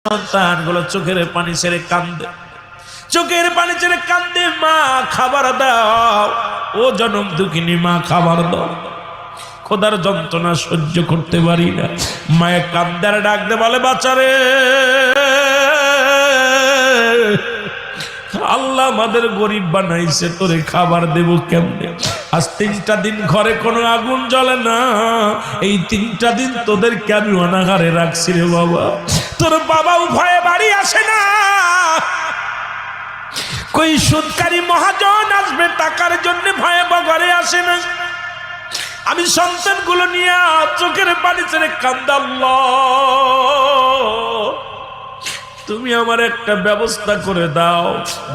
সন্তানগুলো চোখের পানি ছেড়ে কান্দে, চোখের পানি ছেড়ে কান্দে, মা খাবার দাও, ও জনম দুঃখিনী মা খাবার দাও। খোদার যন্ত্রণা সহ্য করতে পারি না, মায়ের কান্দার ডাক দে, বলে বাচ্চারে আল্লাহ আমাদের গরিব বানাইছে, তোরে খাবার দেব কেমনে? আজ 3টা দিন ঘরে কোনো আগুন জ্বলে না, এই 3টা দিন তোদেরকে আমি অনাহারে রাখছি রে বাবা। তোর বাবাও ভয়ে বাড়ি আসে না, কই সুদকারী মহাজন আসবে টাকার জন্য ভয়ে ঘরে আসে না। আমি সন্তানগুলো নিয়ে চোখের পানি ছেড়ে কান্দা, আল্লাহ তুমি আমার একটা ব্যবস্থা করে দাও।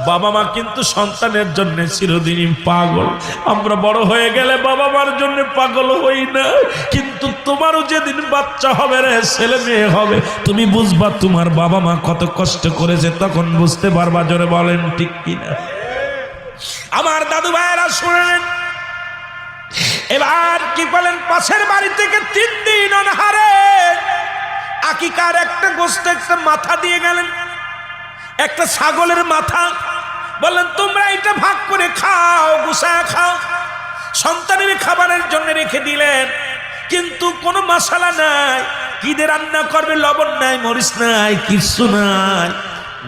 বাবা মা কিন্তু সন্তানের জন্য চিরদিনই পাগল। আমরা বড় হয়ে গেলে বাবা মার জন্য পাগল হই না, কিন্তু তোমারও যেদিন বাচ্চা হবে রে, ছেলে মেয়ে হবে, তুমি বুঝবা তোমার বাবা মা কত কষ্ট করেছে, তখন বুঝতে পারবা। জোরে বলেন ঠিক কিনা? আমার দাদু ভাইয়েরা শুনেন, এবার কি বলেন, পাশের বাড়ি থেকে 3 দিন অনাহারে আকিকার একটা গোস্ত, একটা মাথা দিয়ে গেলেন, একটা ছাগলের মাথা। বললেন তোমরা এটা ভাগ করে খাও, গুছায় খাও। সন্তানের খাবারের জন্য রেখে দিলেন, কিন্তু কোনো মশলা নাই, কি দিয়ে রান্না করবে? লবণ নাই, মরিচ নাই, কিছু নাই,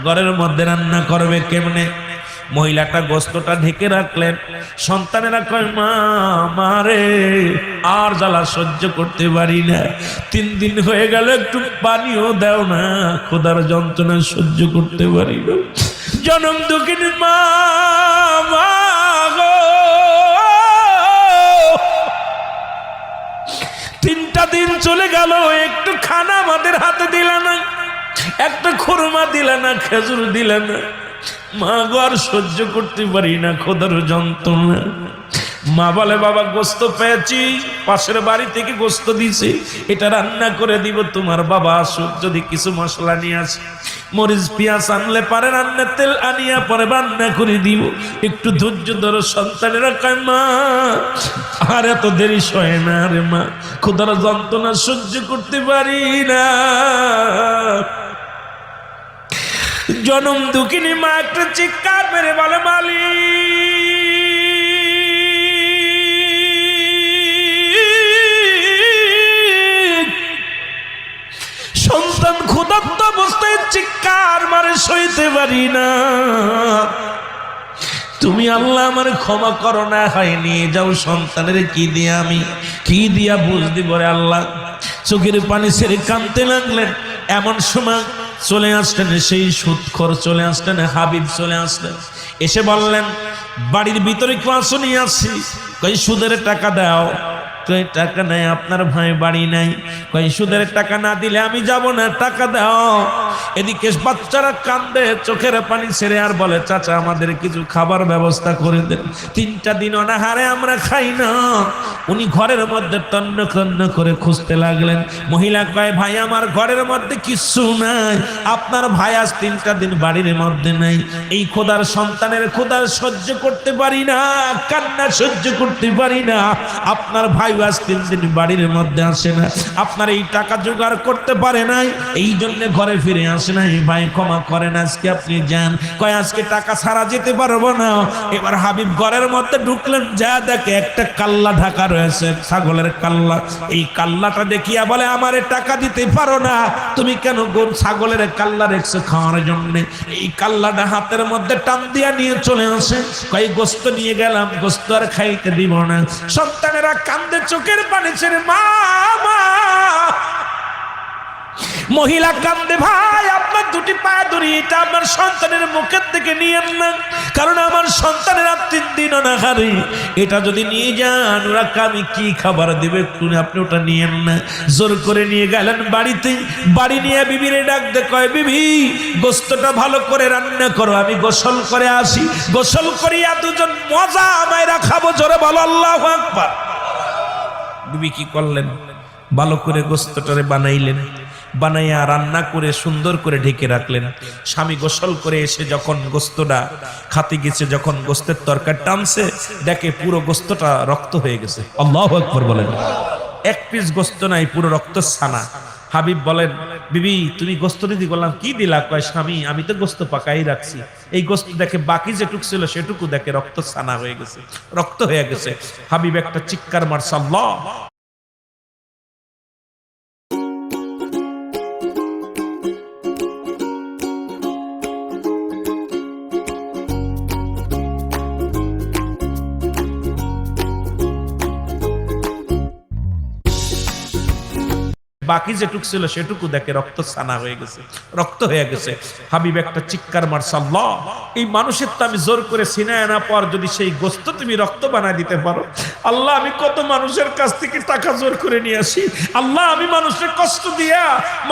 ঘরের মধ্যে রান্না করবে কেমনে? মহিলাটা গোস্তটা ঢেকে রাখলেন। সন্তানেরা কয়, মা মারে আর জ্বালা সহ্য করতে পারি না, 3 দিন হয়ে গেল, একটু পানিও দাও না, খোদার যন্ত্রণা সহ্য করতে পারি না। জনম দুঃখিনী মা, মা গো, 3টা দিন চলে গেল, একটু খানা আমাদের হাতে দিলে না, একটা খুরমা দিলে না, খেজুর দিলে না। মা গো আর সহ্য করতে পারি না, খোদার যন্ত্রণা। মা বলে, বাবা গোস্ত পেয়েছি, পাশের বাড়ি থেকে গোস্ত দিছে, এটা রান্না করে দিব, তোমার বাবা আসুক, যদি কিছু মশলা নিয়ে আসে, মরিচ পেঁয়াজ আনলে পারে, রান্নার তেল আনিয়া পরে রান্না করে দিব, একটু ধৈর্য ধরো। সন্তানেরা কয়, মা আর এত দেরি সয় না রে মা, খোদার যন্ত্রণা সহ্য করতে পারি না। জনম দুঃখিনী মা একটা চিৎকার মেরে বলে, মালিক, সন্তান ক্ষুধার্ত অবস্থায় চিৎকার মারে, সইতে পারি না, তুমি আল্লাহ আমার ক্ষমা করো না, হয় নিয়ে যাও সন্তানের কি দিয়া আমি কি দিয়া বুঝ দিব রে আল্লাহ। চোখের পানি ছেড়ে কাঁদতে লাগলেন। এমন সময় চলে আসলেন সেই সুদখোর, চলে আসলেন হাবিব, চলে আসলেন, এসে বললেন, বাড়ির ভিতরে কেউ আসনি? আসি। কই সুদের টাকা দাও। কই টাকা নাই, আপনার ভাই বাড়ি নাই। কই সুদের টাকা না দিলে আমি যাব না, টাকা দাও। এদিকে বাচ্চারা কান্দে, চোখের পানি ছেড়ে, আর বলে, চাচা আমাদের কিছু খাবার ব্যবস্থা করে দেন, 3টা দিন অনাহারে আমরা খাই না। উনি ঘরের মধ্যে তন্ন তন্ন করে খুঁজতে লাগলেন। মহিলা কয়, ভাই আমার ঘরের মধ্যে কিছু নাই, আপনার ভাই আজ 3টা দিন বাড়ির মধ্যে নাই। এই খোদার সন্তানের খোদার সহ্য করতে পারি না, কান্না সহ্য করতে পারি না, আপনার ভাই আজ 3 দিন বাড়ির মধ্যে আসে না, আপনার এই টাকা জোগাড় করতে পারে নাই, এই জন্য ঘরে ফিরে আসে নাই, ভাই ক্ষমা করেন, আজকে আপনি যান। কয় আজকে টাকা ছাড়া যেতে পারবো না। এবার হাবিব ঘরের মধ্যে ঢুকলেন, যা দেখে একটা কাল্লা ঢাকা রয়েছে, ছাগলের কাল্লা। এই কাল্লাটা দেখিয়া বলে, আমারে টাকা দিতে পারো না, তুমি কেন ছাগলের কাল্লা রেখছো খাওয়ার জন্য? এই কাল্লাটা হাতের মধ্যে টান দিয়া নিয়ে চলে আসে। কয় গোস্ত নিয়ে গেলাম, গোস্ত আর খাইতে দিব না। সন্তানেরা কান্দে, চোখের পানি ছেড়ে, মা মা। মহিলা কান্দে, ভাই আপনার 2টি পায়ে ধরি, এটা আমার সন্তানের মুখের থেকে নিয়েন না, কারণ আমার সন্তানের 3 দিন অনাহারি, এটা যদি নিয়ে যান ওরা আমি কি খাবার দেবে, আপনি ওটা নিয়েন না। জোর করে নিয়ে গেলেন বাড়িতে। বাড়ি নিয়ে বিবিরে ডাক দে, কয়, বিবি গোস্তটা ভালো করে রান্না করো, আমি গোসল করে আসি, গোসল করিয়া 2জন মজা মাইরা খাবো। জোরে বলো আল্লাহু আকবার। বিবি কি করলেন, ভালো করে গোস্তটারে বানাইলেন, বানাইয়া রান্না করে সুন্দর করে ঢেকে রাখলেন। স্বামী গোসল করে এসে যখন গোস্তটা খাতে গেছে, যখন গোস্তের তরকারি টানছে, দেখে পুরো গোস্তটা রক্ত হয়ে গেছে। আল্লাহু আকবার বলেন। 1 পিস গোস্ত নাই, পুরো রক্ত ছানা। হাবিব বলেন, বিবি তুমি গোস্ত দিদি বললাম কি দিলা? কয় স্বামী আমি তো গোস্ত পাকাই রাখছি। এই গোস্ত দেখে বাকি যেটুক ছিল সেটুকু দেখে রক্ত ছানা হয়ে গেছে, রক্ত হয়ে গেছে। হাবিব একটা চিৎকার মারছে, আল্লাহ। বাকি যেটুক ছিল সেটুকু দেখে রক্ত ছানা হয়ে গেছে, রক্ত হয়ে গেছে। হাবিব একটা চিৎকার মারছে, আল্লাহ। এই মানুষের তো আমি জোর করে সিনায় আনা পর যদি সেই গোস্ত তুমি রক্ত বানায় দিতে পারো, আল্লাহ আমি কত মানুষের কাছ থেকে টাকা জোর করে নিয়ে আসি, আল্লাহ আমি মানুষের কষ্ট দিয়া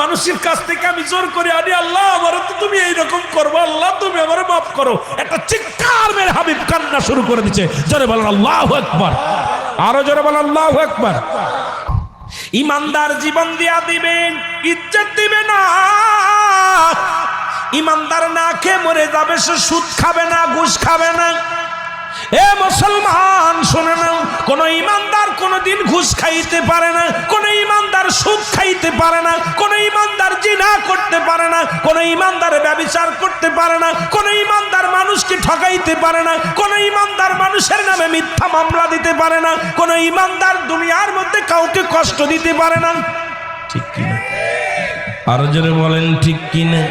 মানুষের কাছ থেকে আমি জোর করে আনি, আল্লাহ আমারও তো তুমি এইরকম করবো, আল্লাহ তুমি আমার মাফ করো। একটা চিৎকার মেরে হাবিব কান্না শুরু করে দিচ্ছে। জোরে বলেন আল্লাহু আকবার, আরো জোরে বলেন আল্লাহু আকবার। ইমানদার জীবন দিয়া দিবেন, ইজ্জত দিবে না। ইমানদার না খেয়ে মরে যাবে, সে সুদ খাবে না, ঘুষ খাবে না। এ মুসলমান শুনে নাও, কোন ইমানদার কোনদিন ঘুষ খাইতে পারে না, কোন ইমানদার সুদ খাইতে পারে না, কোন ইমানদার জিনা করতে পারে না, কোন ইমানদার ব্যভিচার করতে পারে না, কোন ইমানদার মানুষকে ঠকাইতে পারে না, কোন ইমানদার মানুষের নামে মিথ্যা মামলা দিতে পারে না, কোন ইমানদার দুনিয়ার মধ্যে কাউকে কষ্ট দিতে পারে না। ঠিক কিনা? আরো জোরে বলেন ঠিক কিনা?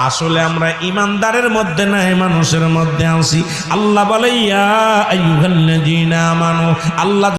আসলে আমরা ইমানদারের মধ্যে নাই, মানুষের মধ্যে আছি। আল্লাহ বলে ইয়া আইয়ুহাল্লাযীনা আমানু, আল্লাহ